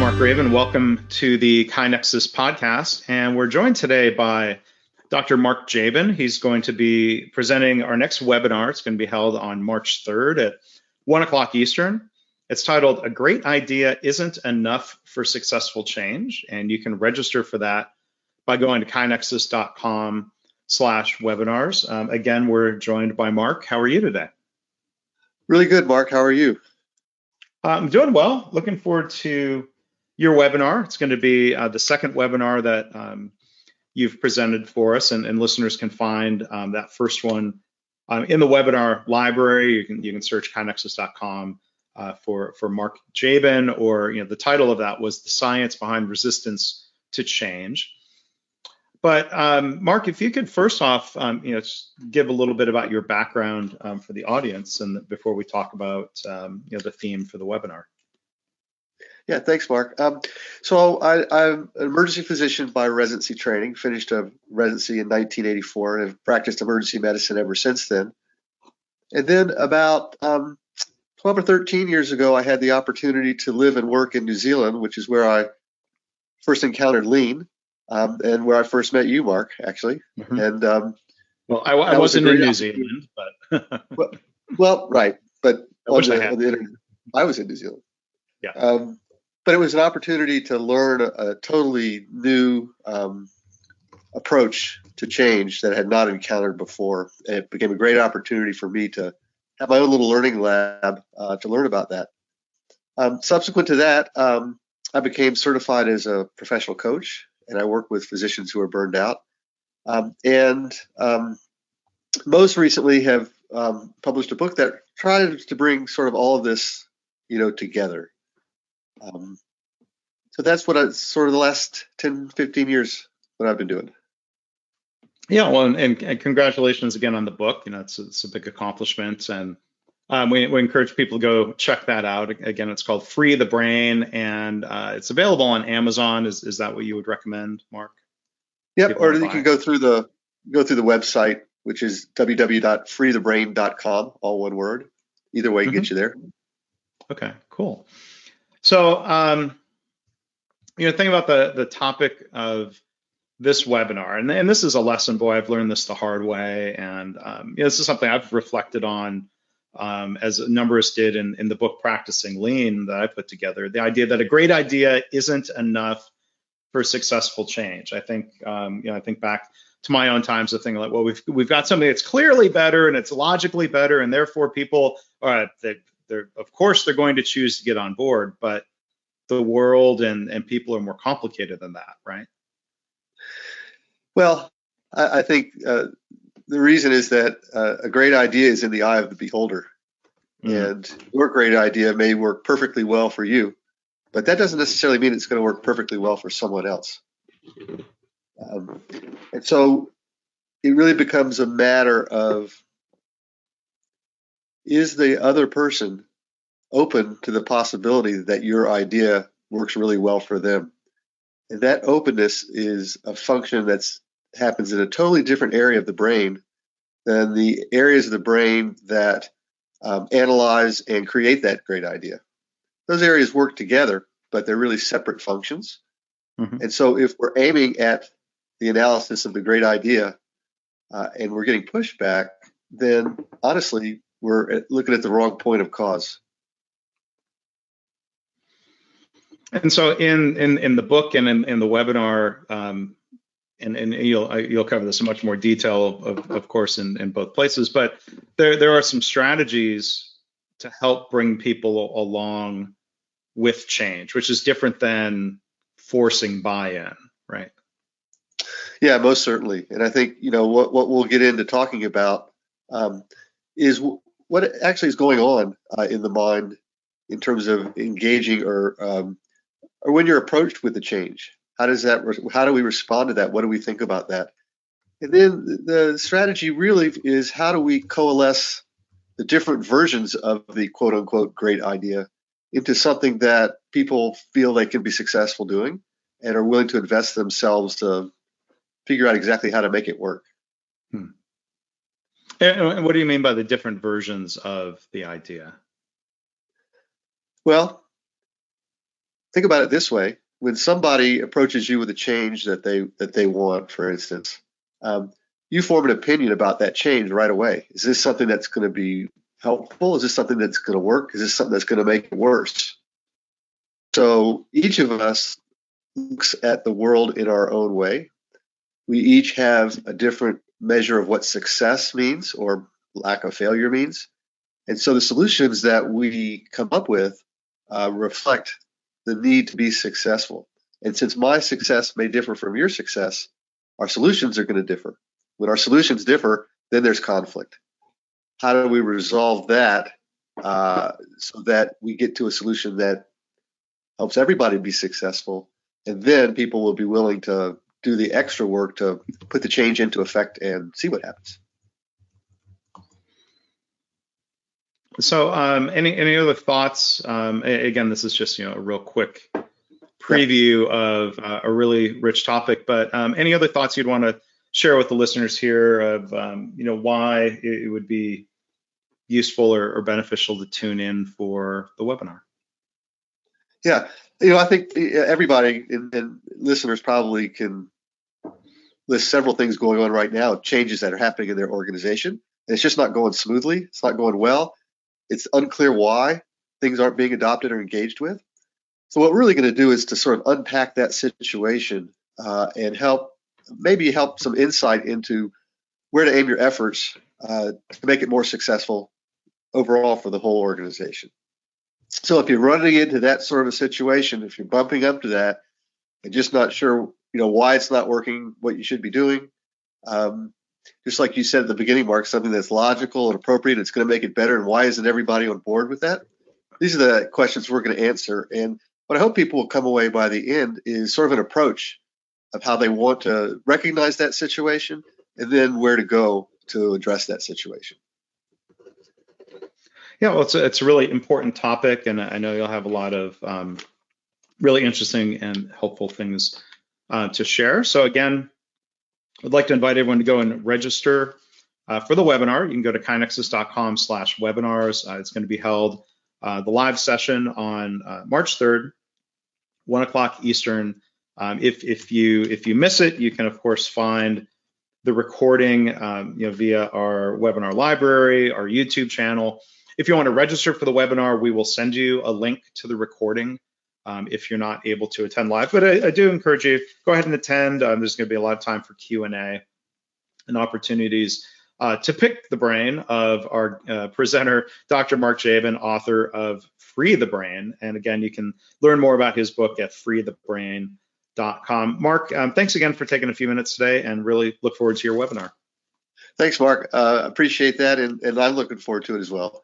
Mark Graban. Welcome to the KaiNexus podcast. And we're joined today by Dr. Mark Jaben. He's going to be presenting our next webinar. It's going to be held on March 3rd at 1 o'clock Eastern. It's titled, A Great Idea Isn't Enough for Successful Change. And you can register for that by going to kainexus.com/webinars. Again, we're joined by Mark. How are you today? Really good, Mark. How are you? I'm doing well. Looking forward to your webinar. It's going to be the second webinar that you've presented for us, and listeners can find that first one in the webinar library. You can search kainexus.com for Mark Jaben, or the title of that was The Science Behind Resistance to Change. But Mark, if you could first off, just give a little bit about your background for the audience, and before we talk about the theme for the webinar. Yeah, thanks, Mark. So I'm an emergency physician by residency training. Finished a residency in 1984 and have practiced emergency medicine ever since then. And then about 12 or 13 years ago, I had the opportunity to live and work in New Zealand, which is where I first encountered lean. And where I first met you, Mark, actually. Mm-hmm. And well, I wasn't in New Zealand, but well, right. But I wish I had. I was in New Zealand. Yeah. But it was an opportunity to learn a totally new approach to change that I had not encountered before. And it became a great opportunity for me to have my own little learning lab to learn about that. Subsequent to that, I became certified as a professional coach, and I work with physicians who are burned out. And most recently have published a book that tries to bring sort of all of this, together. So that's what sort of the last 10, 15 years what I've been doing. Yeah, well, and congratulations again on the book. It's a big accomplishment, and we encourage people to go check that out. Again, it's called Free the Brain, and it's available on Amazon. Is that what you would recommend, Mark? Yep, or you can go through the website, which is www.freethebrain.com, all one word. Either way, get you there. Okay, cool. So, think about the topic of this webinar, and this is a lesson. Boy, I've learned this the hard way, and this is something I've reflected on. As a number of us did in the book Practicing Lean that I put together, the idea that a great idea isn't enough for successful change. I think I think back to my own times of thinking like, well, we've got something that's clearly better and it's logically better, and therefore people they're of course they're going to choose to get on board, but the world and people are more complicated than that, right? Well, I think the reason is that a great idea is in the eye of the beholder. And your great idea may work perfectly well for you, but that doesn't necessarily mean it's going to work perfectly well for someone else. And so it really becomes a matter of, is the other person open to the possibility that your idea works really well for them? And that openness is a function that happens in a totally different area of the brain than the areas of the brain that analyze and create that great idea. Those areas work together, but they're really separate functions. Mm-hmm. And so if we're aiming at the analysis of the great idea and we're getting pushback, then honestly, we're looking at the wrong point of cause. And so in the book and in the webinar, and you'll cover this in much more detail, of course, in both places, but there are some strategies to help bring people along with change, which is different than forcing buy-in, right? Yeah, most certainly. And I think, what we'll get into talking about is what actually is going on in the mind in terms of engaging or when you're approached with the change. How do we respond to that? What do we think about that? And then the strategy really is, how do we coalesce the different versions of the quote unquote great idea into something that people feel they can be successful doing and are willing to invest themselves to figure out exactly how to make it work. And what do you mean by the different versions of the idea? Well, think about it this way: when somebody approaches you with a change that they want, for instance, you form an opinion about that change right away. Is this something that's going to be helpful? Is this something that's going to work? Is this something that's going to make it worse? So each of us looks at the world in our own way. We each have a different measure of what success means or lack of failure means. And so the solutions that we come up with reflect the need to be successful. And since my success may differ from your success, our solutions are going to differ. When our solutions differ, then there's conflict. How do we resolve that so that we get to a solution that helps everybody be successful? And then people will be willing to do the extra work to put the change into effect and see what happens. So any other thoughts? Again, this is just a real quick preview of a really rich topic, but any other thoughts you'd want to share with the listeners here of why it would be useful or beneficial to tune in for the webinar? Yeah, I think everybody and listeners probably can list several things going on right now, changes that are happening in their organization. And it's just not going smoothly. It's not going well. It's unclear why things aren't being adopted or engaged with. So what we're really going to do is to sort of unpack that situation and help some insight into where to aim your efforts to make it more successful overall for the whole organization. So if you're running into that sort of a situation, if you're bumping up to that and just not sure, why it's not working, what you should be doing, just like you said at the beginning, Mark, something that's logical and appropriate, it's going to make it better, and why isn't everybody on board with that? These are the questions we're going to answer. And what I hope people will come away by the end is sort of an approach of how they want to recognize that situation and then where to go to address that situation. Yeah, well, it's a really important topic, and I know you'll have a lot of really interesting and helpful things to share. So again, I'd like to invite everyone to go and register for the webinar. You can go to kinexus.com/webinars. It's going to be held, the live session on March 3rd, 1 o'clock Eastern. If you miss it, you can of course find the recording via our webinar library, our YouTube channel. If you want to register for the webinar, we will send you a link to the recording if you're not able to attend live. But I do encourage you, go ahead and attend. There's going to be a lot of time for Q&A and opportunities to pick the brain of our presenter, Dr. Mark Jaben, author of Free the Brain. And again, you can learn more about his book at freethebrain.com. Mark, thanks again for taking a few minutes today, and really look forward to your webinar. Thanks, Mark. Appreciate that, and I'm looking forward to it as well.